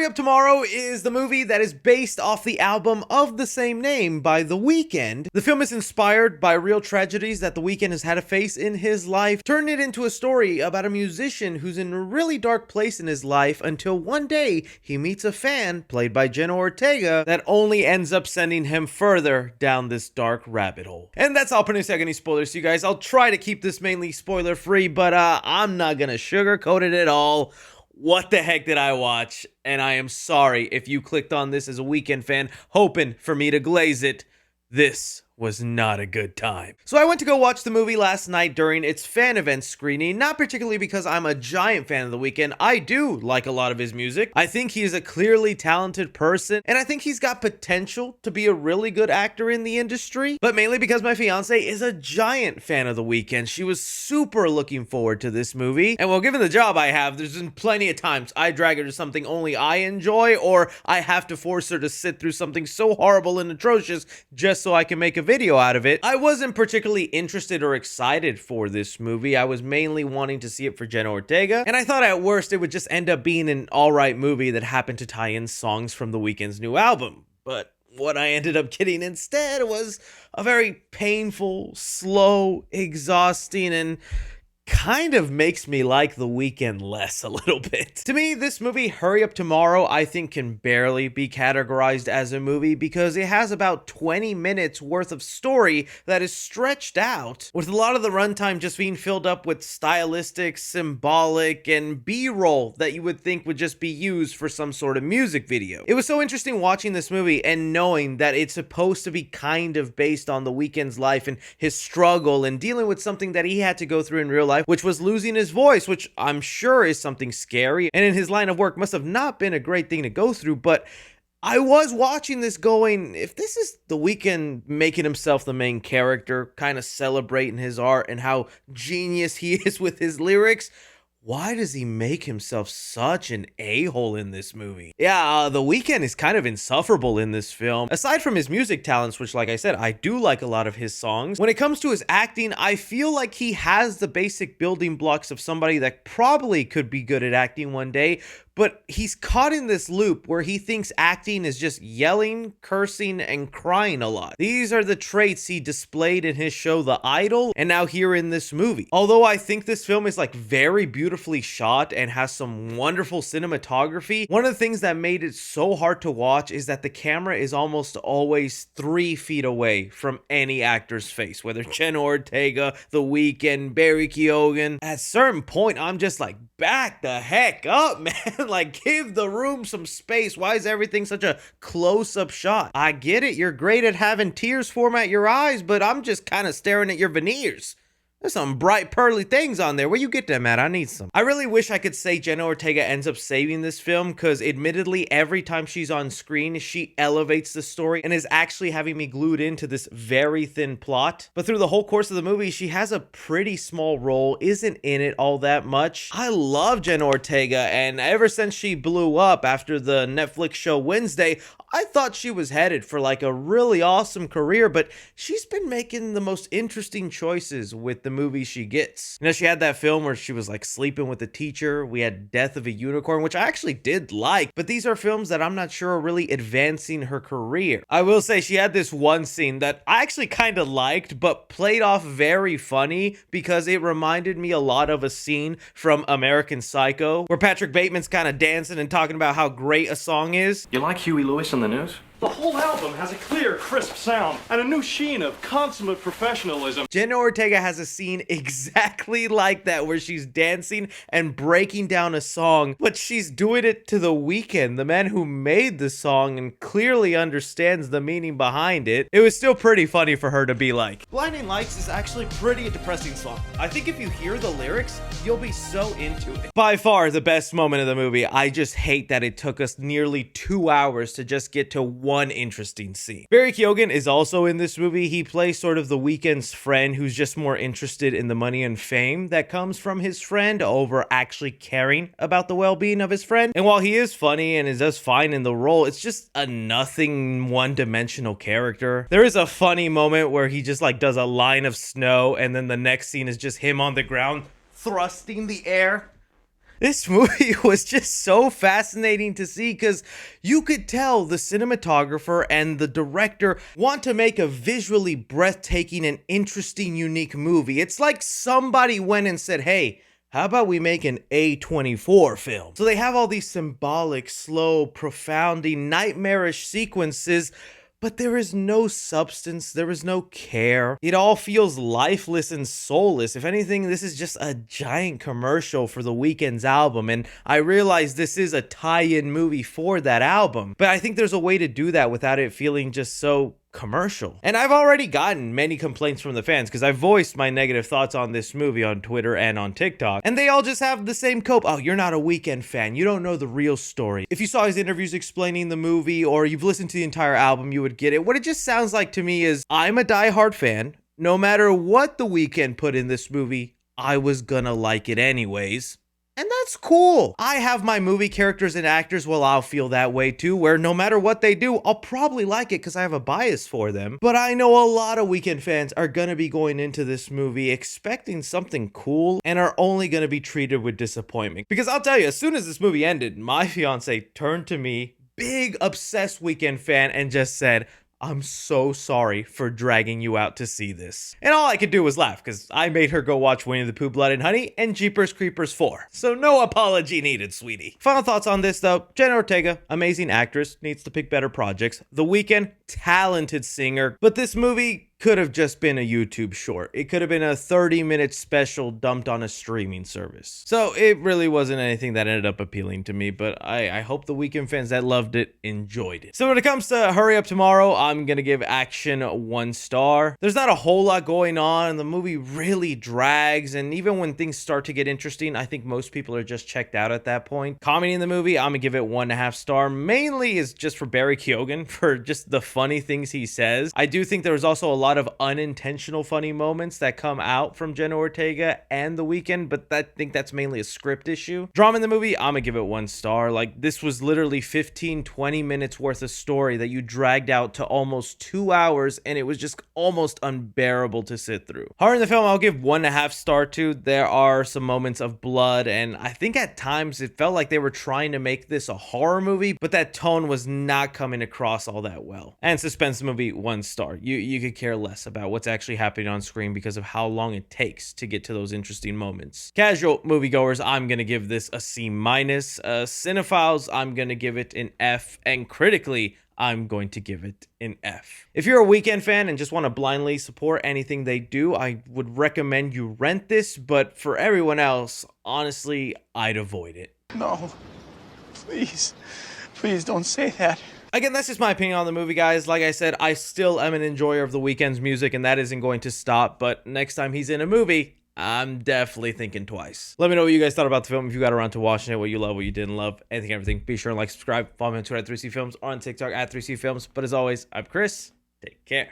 Up Tomorrow is the movie that is based off the album of the same name by The Weeknd. The film is inspired by real tragedies that The Weeknd has had to face in his life, turning it into a story about a musician who's in a really dark place in his life until one day he meets a fan, played by Jenna Ortega, that only ends up sending him further down this dark rabbit hole. And that's all. Putting any spoilers to you guys. I'll try to keep this mainly spoiler free, but I'm not gonna sugarcoat it at all. What the heck did I watch? And I am sorry if you clicked on this as a Weeknd fan hoping for me to glaze it. This was not a good time. So I went to go watch the movie last night during its fan event screening, not particularly because I'm a giant fan of The Weeknd. I do like a lot of his music. I think he is a clearly talented person, and I think he's got potential to be a really good actor in the industry, but mainly because my fiance is a giant fan of The Weeknd. She was super looking forward to this movie, and well, given the job I have, there's been plenty of times I drag her to something only I enjoy, or I have to force her to sit through something so horrible and atrocious just so I can make a video out of it. I wasn't particularly interested or excited for this movie. I was mainly wanting to see it for Jenna Ortega, and I thought at worst it would just end up being an alright movie that happened to tie in songs from The Weeknd's new album. But what I ended up getting instead was a very painful, slow, exhausting, and kind of makes me like The Weeknd less a little bit. To me, this movie, Hurry Up Tomorrow, I think can barely be categorized as a movie because it has about 20 minutes worth of story that is stretched out, with a lot of the runtime just being filled up with stylistic, symbolic, and B-roll that you would think would just be used for some sort of music video. It was so interesting watching this movie and knowing that it's supposed to be kind of based on The Weeknd's life and his struggle and dealing with something that he had to go through in real life, which was losing his voice, which I'm sure is something scary and in his line of work must have not been a great thing to go through. But I was watching this going, if this is The Weeknd making himself the main character, kind of celebrating his art and how genius he is with his lyrics, why does he make himself such an a-hole in this movie? Yeah, The Weeknd is kind of insufferable in this film. Aside from his music talents, which like I said, I do like a lot of his songs, when it comes to his acting, I feel like he has the basic building blocks of somebody that probably could be good at acting one day, but he's caught in this loop where he thinks acting is just yelling, cursing, and crying a lot. These are the traits he displayed in his show The Idol, and now here in this movie. Although I think this film is like very beautifully shot and has some wonderful cinematography, one of the things that made it so hard to watch is that the camera is almost always 3 feet away from any actor's face, whether Jenna Ortega, The Weeknd, Barry Keoghan. At a certain point, I'm just like, back the heck up, man. Like, give the room some space. Why is everything such a close-up shot? I get it, you're great at having tears format your eyes, but I'm just kind of staring at your veneers. There's some bright pearly things on there. Where you get them at? I need some. I really wish I could say Jenna Ortega ends up saving this film, because admittedly every time she's on screen she elevates the story and is actually having me glued into this very thin plot. But through the whole course of the movie she has a pretty small role, isn't in it all that much. I love Jenna Ortega, and ever since she blew up after the Netflix show Wednesday, I thought she was headed for like a really awesome career, but she's been making the most interesting choices with the movies she gets. You know, she had that film where she was like sleeping with a teacher. We had Death of a Unicorn, which I actually did like, but these are films that I'm not sure are really advancing her career. I will say she had this one scene that I actually kind of liked, but played off very funny because it reminded me a lot of a scene from American Psycho, where Patrick Bateman's kind of dancing and talking about how great a song is. You like Huey Lewis on the news? The whole album has a clear, crisp sound and a new sheen of consummate professionalism. Jenna Ortega has a scene exactly like that where she's dancing and breaking down a song, but she's doing it to The Weeknd, the man who made the song and clearly understands the meaning behind it. It was still pretty funny for her to be like, Blinding Lights is actually pretty a depressing song. I think if you hear the lyrics, you'll be so into it. By far the best moment of the movie. I just hate that it took us nearly 2 hours to just get to one interesting scene. Barry Keoghan is also in this movie. He plays sort of The Weeknd's friend who's just more interested in the money and fame that comes from his friend over actually caring about the well-being of his friend. And while he is funny and is just fine in the role, it's just a nothing one-dimensional character. There is a funny moment where he just like does a line of snow and then the next scene is just him on the ground thrusting the air. This movie was just so fascinating to see because you could tell the cinematographer and the director want to make a visually breathtaking and interesting, unique movie. It's like somebody went and said, hey, how about we make an A24 film? So they have all these symbolic, slow, profounding, nightmarish sequences, but there is no substance, there is no care. It all feels lifeless and soulless. If anything, this is just a giant commercial for The Weeknd's album, and I realize this is a tie-in movie for that album, but I think there's a way to do that without it feeling just so commercial. And I've already gotten many complaints from the fans because I voiced my negative thoughts on this movie on Twitter and on TikTok, and they all just have the same cope. Oh, you're not a Weeknd fan. You don't know the real story. If you saw his interviews explaining the movie or you've listened to the entire album, you would get it. What it just sounds like to me is I'm a diehard fan. No matter what The Weeknd put in this movie, I was gonna like it anyways. And that's cool. I have my movie characters and actors, well, I'll feel that way too, where no matter what they do, I'll probably like it because I have a bias for them. But I know a lot of Weeknd fans are gonna be going into this movie expecting something cool and are only gonna be treated with disappointment. Because I'll tell you, as soon as this movie ended, my fiance turned to me, big obsessed Weeknd fan, and just said, I'm so sorry for dragging you out to see this. And all I could do was laugh because I made her go watch Winnie the Pooh, Blood and Honey and Jeepers Creepers 4. So no apology needed, sweetie. Final thoughts on this though. Jenna Ortega, amazing actress, needs to pick better projects. The Weeknd, talented singer. But this movie could have just been a YouTube short. It could have been a 30-minute special dumped on a streaming service. So it really wasn't anything that ended up appealing to me, but I hope the Weeknd fans that loved it enjoyed it. So when it comes to Hurry Up Tomorrow, I'm gonna give action 1 star. There's not a whole lot going on, and the movie really drags, and even when things start to get interesting, I think most people are just checked out at that point. Comedy in the movie, I'm gonna give it 1.5 star. Mainly is just for Barry Keoghan, for just the funny things he says. I do think there was also a lot of unintentional funny moments that come out from Jenna Ortega and The Weeknd, but I think that's mainly a script issue. Drama in the movie, I'm gonna give it 1 star. Like, this was literally 15-20 minutes worth of story that you dragged out to almost 2 hours, and it was just almost unbearable to sit through. Horror in the film, I'll give 1.5 star to. There are some moments of blood, and I think at times it felt like they were trying to make this a horror movie, but that tone was not coming across all that well. And suspense movie, 1 star. You could care less about what's actually happening on screen because of how long it takes to get to those interesting moments. Casual moviegoers, I'm gonna give this a C-. Cinephiles, I'm gonna give it an F, and critically, I'm going to give it an F. If you're a Weeknd fan and just want to blindly support anything they do, I would recommend you rent this, but for everyone else, honestly, I'd avoid it. No, please don't say that. Again, that's just my opinion on the movie, guys. Like I said, I still am an enjoyer of The Weeknd's music, and that isn't going to stop, but next time he's in a movie, I'm definitely thinking twice. Let me know what you guys thought about the film, if you got around to watching it, what you love, what you didn't love, anything, everything. Be sure and like, subscribe, follow me on Twitter at 3C Films, or on TikTok at 3C Films. But as always, I'm Chris. Take care.